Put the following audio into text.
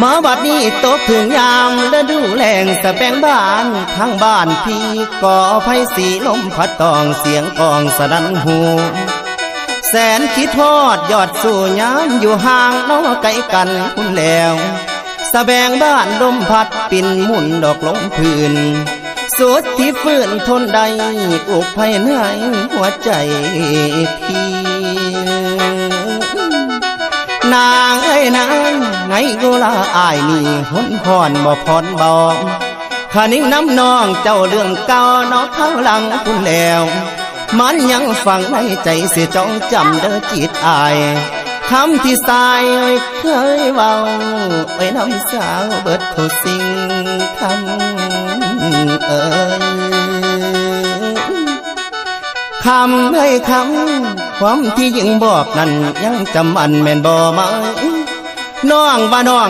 มาบัดนี้ตกถึงยามฤดูแล้งสะแบงบ้านทางบ้านพี่ก่อไฟสีลมพัดตองเสียงกองสนั่นหูแสนคิดทอดยอดสู่ยามอยู่ห่างน้อไกลกันคุณแล้วสะแบงบ้านลมพัดปิ่นหมุนดอกลงพื้นสุดที่ฟื้นทนได้อุกภายในหัวใจพี่นางเอ้ยนางไงกูลาอายนี่หนพรบ่พรบอกขานิ่งน้ำนองเจ้าเรื่องเก่านอกข้างหลังคุณแล้วมันยังฝังในใจเสียจ้องจำเด้อจิตอายคำที่สายเคยเว้าไว้น้ำสาวเบิดทุกสิ่งคำคำให้คำความที่ยิ่งบอกนั้นยังจำอันแม่นบ่มาน้องว่าน้อง